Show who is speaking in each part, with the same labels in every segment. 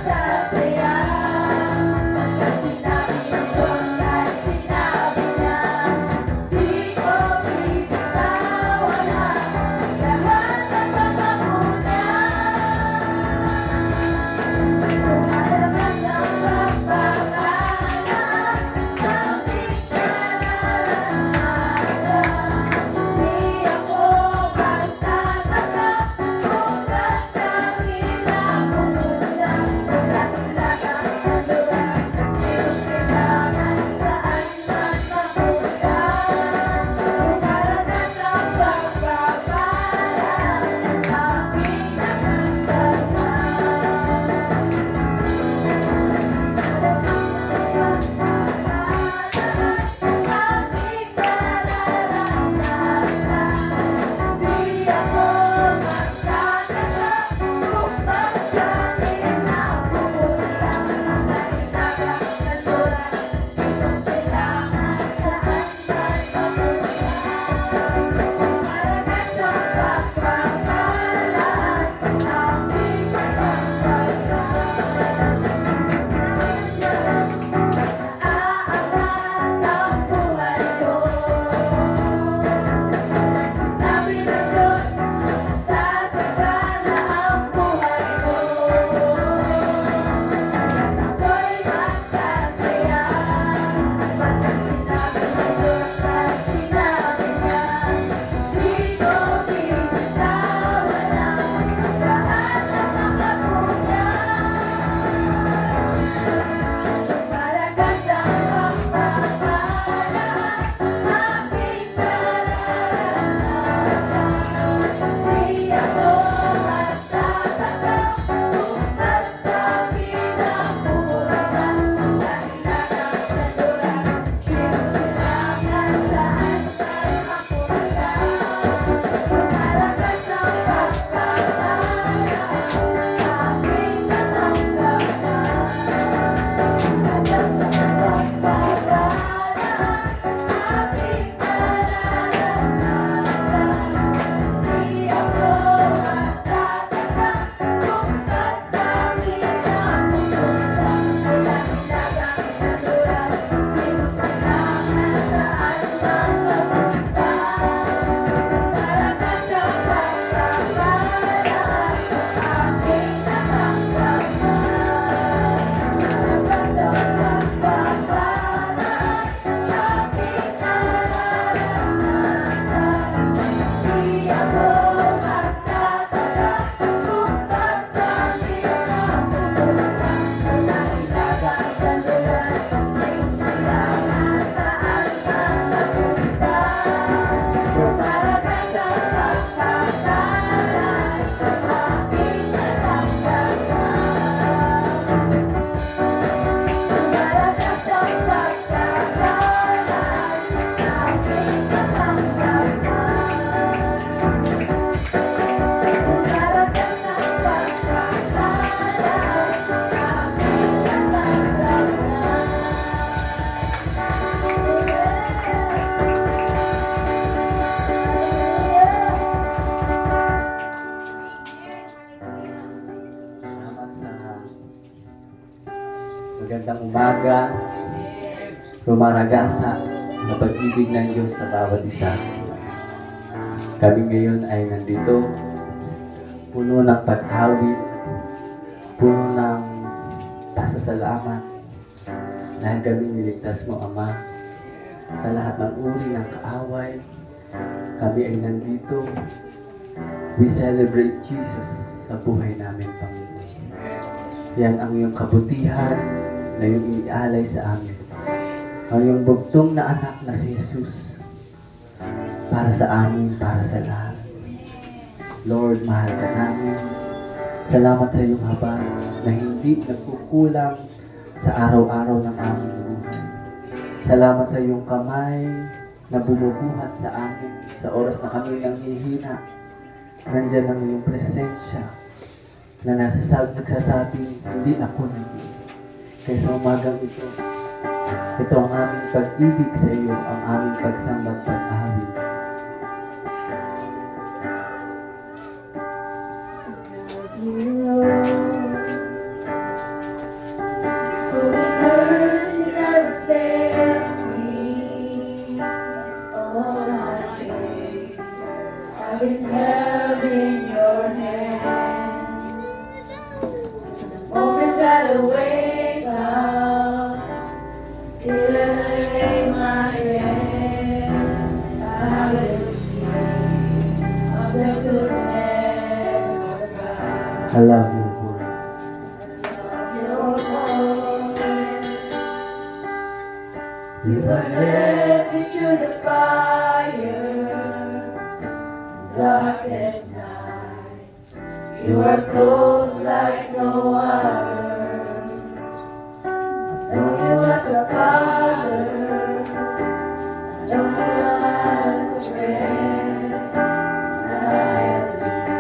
Speaker 1: Sa Magandang umaga, rumaragasa na pag-ibig ng Diyos sa bawat isa. Kami ngayon ay nandito, puno ng pag-awit, puno ng pasasalamat dahil kami niligtas mo, Ama, sa lahat ng uri ng kaaway. Kami ay nandito. We celebrate Jesus sa buhay namin, Panginoon. Yan ang iyong kabutihan na iyong inialay sa amin. Ang iyong bugtong na anak na si Jesus para sa amin, para sa lahat. Lord, mahal ka namin. Salamat sa iyong habag na hindi nagkukulang sa araw-araw ng aming buhay. Salamat sa iyong kamay na bumubuhat sa amin sa oras na kami nanghihina. Nandiyan ang iyong presensya na nagsasabing, hindi ako nandito. Kaya sa umagang ito ang aming pag-ibig sa iyo, ang aming pagsamba at pag-awit.
Speaker 2: I've been held in your hand. The moment that I wake up, till I lay my head, I will sing of the goodness of God.
Speaker 1: I love you, Lord.
Speaker 2: Your voice, you have led me through the fire. Darkest night, you are close like no other. I know you as a father, I know you as a friend. I believe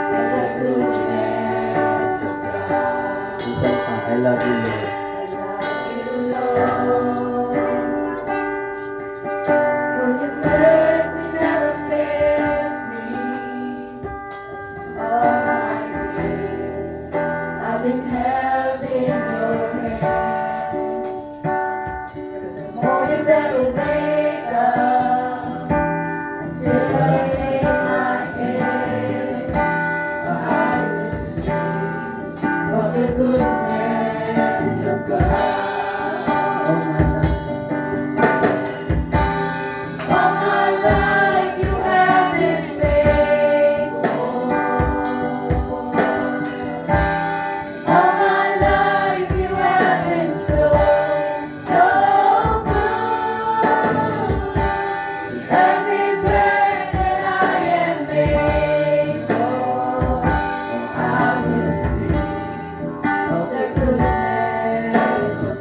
Speaker 2: in the goodness of God.
Speaker 1: Isa pa, I love you, Lord.
Speaker 2: I love you, Lord. For your mercy never fails me. All my days I've been held in your hand. The morning that I wake up, until I lay my head, I will sing of the goodness of God. All my life you have been faithful. All my life you have been so, so good. Every breath that I am able, I will sing of the goodness of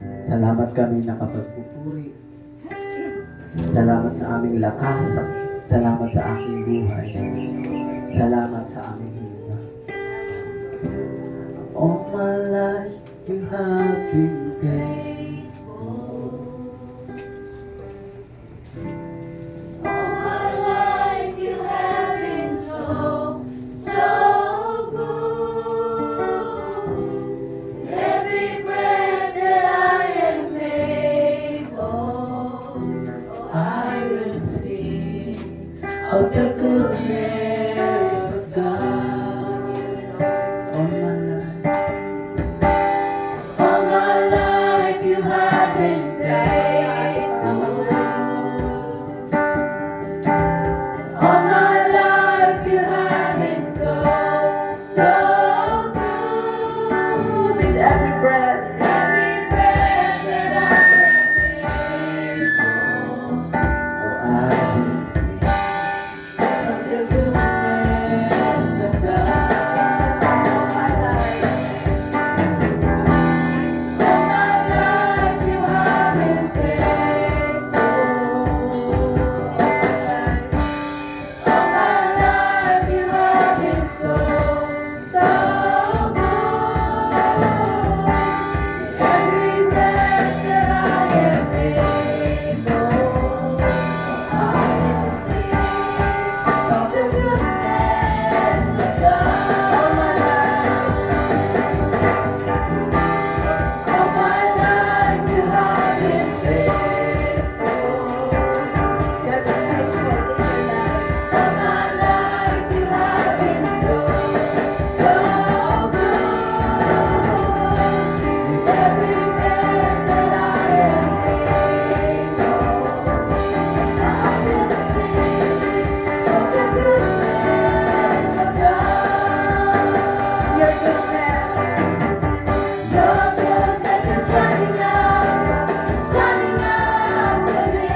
Speaker 1: Salamat kami nakapagpupuri. Salamat sa aming lakas. Salamat sa aking buhay. Salamat sa aming hininga. All my life you have been faithful.
Speaker 2: All my life you have been so, so good. Every breath that I am able, I will sing of the goodness of God.
Speaker 1: All my life.
Speaker 2: All my life you have been faithful. All my life you have been so, so good.
Speaker 3: With every breath,
Speaker 2: Every breath that I am able,
Speaker 1: Oh, I will sing.
Speaker 2: of the goodness of God.
Speaker 3: all my life,
Speaker 2: All my life you have been faithful. All my life you have been so, so good. Every breath that I am able, I will sing of the goodness of God. All my life you have been faithful.
Speaker 3: God is faithful in your life.
Speaker 2: All my life you have been so, so good. Every breath that I am able, I will sing of the goodness of God.
Speaker 3: Your goodness,
Speaker 2: Your goodness is running out to me.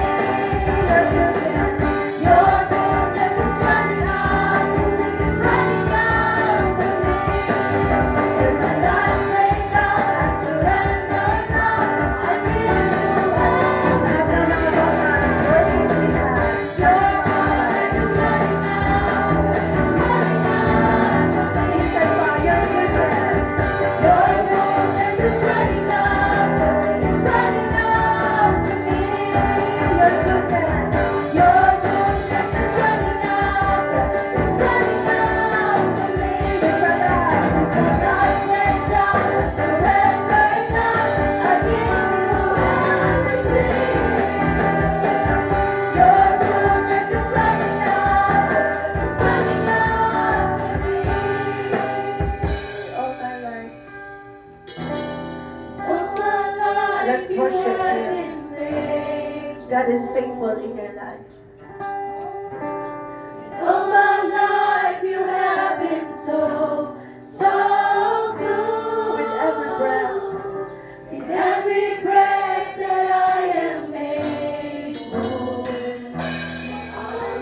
Speaker 3: your goodness,
Speaker 2: Your goodness is running out to me. With my life laid down, I surrender now. I give you everything. Your goodness is running out to me.
Speaker 3: your goodness,
Speaker 2: Your goodness is running out to me.
Speaker 3: your goodness,
Speaker 2: Your goodness is running out to me. With my life laid down, I surrender now. I give you everything. Your goodness is running out to me.
Speaker 3: all my life.
Speaker 2: All my life
Speaker 3: Let's
Speaker 2: you
Speaker 3: worship
Speaker 2: have
Speaker 3: Him.
Speaker 2: been faithful.
Speaker 3: God is faithful in your life.
Speaker 2: All my life you have been so, so good.
Speaker 3: With every breath,
Speaker 2: With every breath that I am able, I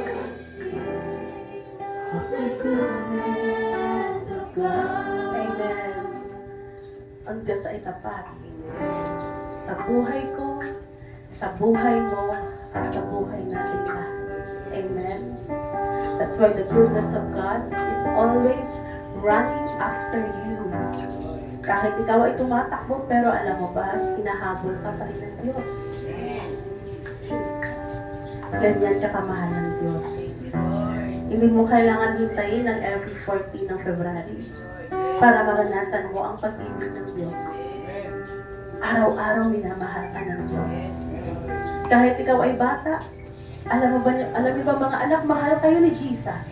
Speaker 2: will sing of the goodness of God.
Speaker 3: Amen. Ang Diyos ay tapat. Sa buhay ko, sa buhay mo, at sa buhay natin lahat. Amen. That's why the goodness of God is always running after you. Kahit ikaw ay tumatakbo, pero alam mo ba, hinahabol ka pa rin ng Diyos. Ganyan ka kamahal ng Diyos. Hindi mo kailangan hintayin ang every 14 ng February para maranasan mo ang pag-ibig ng Diyos. Araw-araw minamahal ka ng Diyos. Kahit ikaw ay bata, alam niyo ba mga anak, mahal kayo ni Jesus.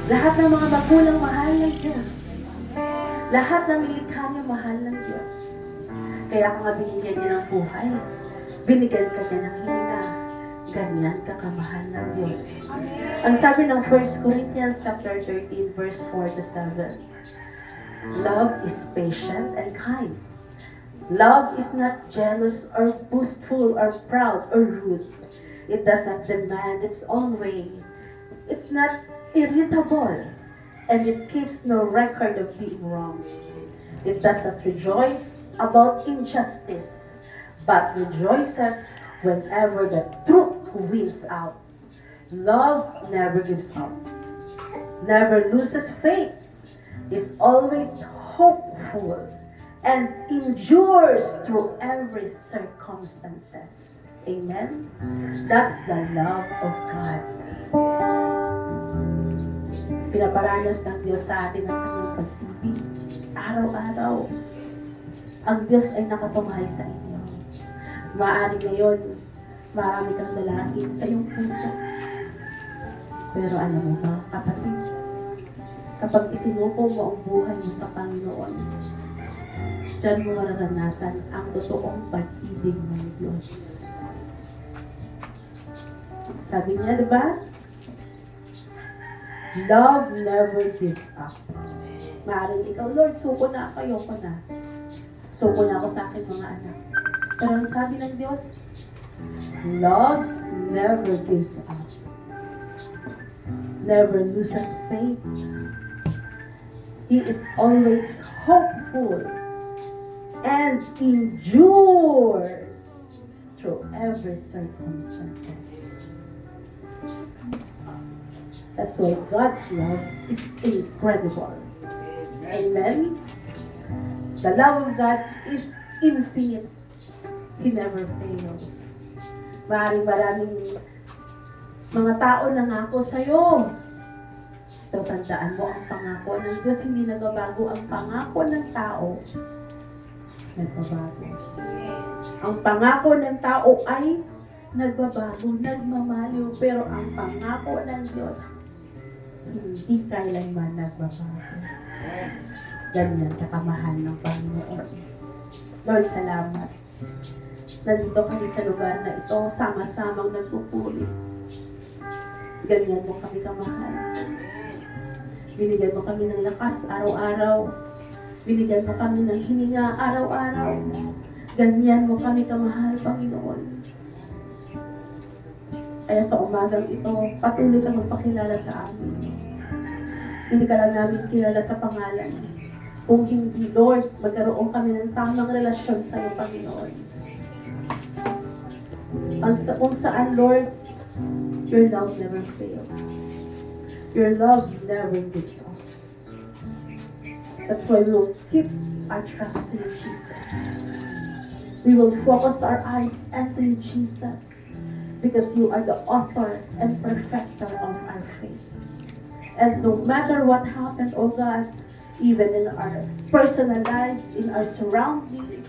Speaker 3: Lahat ng mga magulang mahal ng Diyos. Lahat ng nilikha niyo mahal ng Diyos. Kaya ka nga binigyan niya ng buhay. Binigyan ka niya ng hininga. Ganyan ka kamahal ng Diyos. Ang sabi ng 1 Corinthians chapter 13 verse 4 to 7. Love is patient and kind. Love is not jealous or boastful or proud or rude. It does not demand its own way. It's not irritable, and it keeps no record of being wrong. It does not rejoice about injustice, but rejoices whenever the truth wins out. Love never gives up, never loses faith, is always hopeful, and endures through every circumstances. Amen? That's the love of God. Pinaparanas ng Diyos sa atin ang kanyang pag-ibig. Araw-araw, ang Diyos ay nakatumahay sa inyo. Maaari ngayon, marami kang dalangin sa iyong puso. Pero alam mo ba, kapatid, kapag isinuko mo ang buhay mo sa Panginoon, diyan mo mararanasan ang totoong pag-ibig ng Diyos. Sabi niya, di ba? Love never gives up. Maaaring ikaw, Lord, suko na, ayoko na. Suko na ako sa akin mga anak. Pero ang sabi ng Diyos, love never gives up. Never loses faith. He is always hopeful and endures through every circumstances. That's why God's love is incredible. Amen? The love of God is infinite. He never fails. Maraming mga tao nangako sa'yo. Pero tandaan mo, ang pangako ng Diyos hindi nagbabago. Ang pangako ng tao, nagbabago. Ang pangako ng tao ay nagbabago, nagmamaliw. Pero ang pangako ng Diyos, hindi kailanman nagbabago. Ganyan kakamahal ng Panginoon. Lord, salamat. Nandito kami sa lugar na ito, sama-samang nagpupuli. Ganyan mo kami kamahal. Binigyan mo kami ng lakas araw-araw. Binigyan mo kami ng hininga araw-araw. Ganyan mo kami kamahal, Panginoon. Kaya sa umagang ito, patuloy kang magpakilala sa amin. Hindi ka lang namin kilala sa pangalan. Kung hindi, Lord, magkaroon kami ng tamang relasyon sa iyo, Panginoon. Kung saan, Lord, your love never fails. Your love never gives up. That's why we will keep our trust in Jesus. We will focus our eyes into you, Jesus, because you are the author and perfecter of our faith. And no matter what happened, oh God, even in our personal lives, in our surroundings,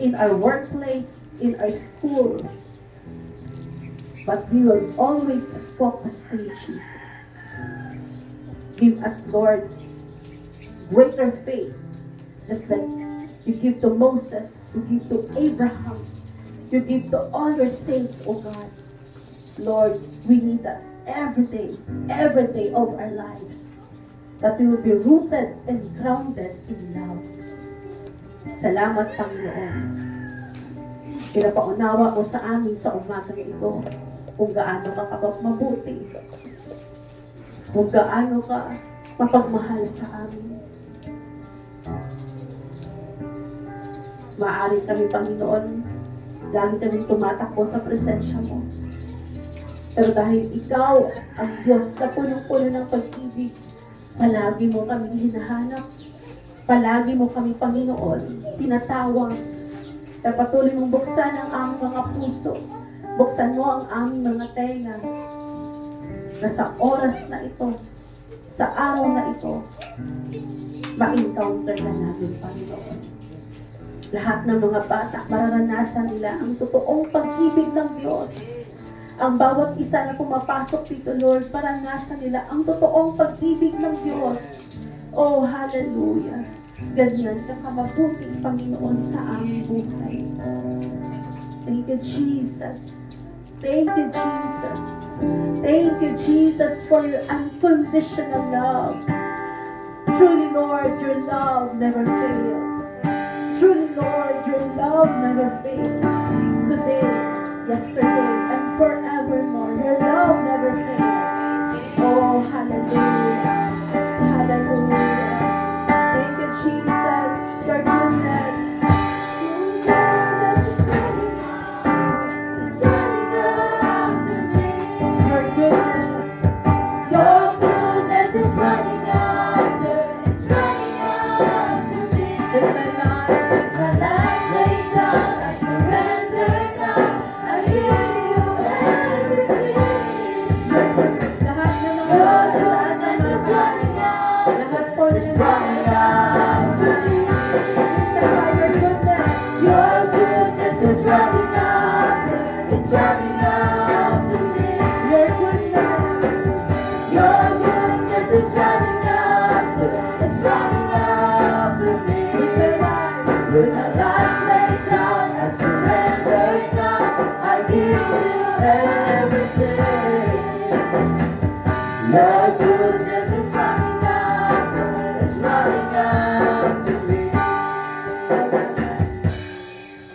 Speaker 3: in our workplace, in our school, but we will always focus to you, Jesus. Give us, Lord, greater faith, just like you give to Moses, you give to Abraham, you give to all your saints, oh God. Lord, we need that every day of our lives, that we will be rooted and grounded in love. Salamat, Panginoon. Pinapaunawa mo sa amin sa umagang ito kung gaano ka mabuti, kung gaano ka mapagmahal sa amin. Maaari kami, Panginoon, lagi kami tumatakbo sa presensya mo. Pero dahil ikaw ang Diyos na punong-puno ng pag-ibig, palagi mo kami hinahanap. Palagi mo kami, Panginoon, tinatawag. Kaya patuloy mong buksan ang aming mga puso. Buksan mo ang aming mga tenga. Na sa oras na ito, sa araw na ito, ma-encounter na namin, Panginoon. Lahat ng mga bata, mararanasan nila ang totoong pag-ibig ng Diyos. Ang bawat isa na pumapasok dito, Lord, mararanasan nila ang totoong pag-ibig ng Diyos. Oh, hallelujah. Ganyan ka kamabuti, Panginoon, sa aming buhay. Thank you, Jesus. Thank you, Jesus. Thank you, Jesus, for your unconditional love. Truly, Lord, your love never fails. Truly, Lord, your love never fails. Today, yesterday, and forevermore, your love never fails. Oh, hallelujah. Hallelujah. Thank you, Jesus. Your goodness
Speaker 2: With my life laid down, I surrender now. I give you everything. Your goodness is running after, it's running after me.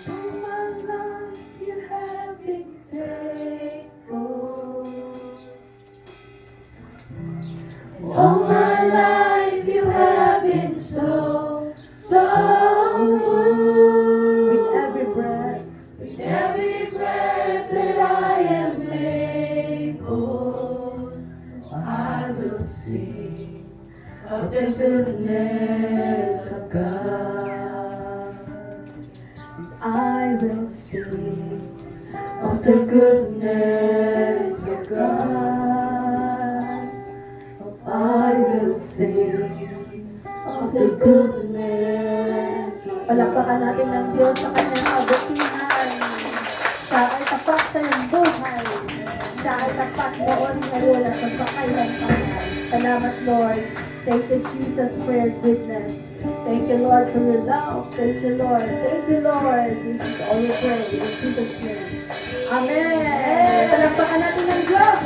Speaker 2: All my life you have been faithful. All my life you have been so good.
Speaker 3: With every breath,
Speaker 2: With every breath that I am able, I will sing of the goodness of God.
Speaker 3: I will sing
Speaker 2: Of the goodness of God. I will sing of the goodness of
Speaker 3: Palakpakan natin ng Diyos sa kanyang kabutihan. Siya ay tapat sa iyong buhay. Siya ay tapat noon, ngayon at magpakailanman. Salamat, Lord. Thank you, Jesus, for your goodness. Thank you, Lord, for your love. Thank you, Lord. Thank you, Lord. This is all we pray. In Jesus' name. Amen. Palakpakan natin ng Diyos.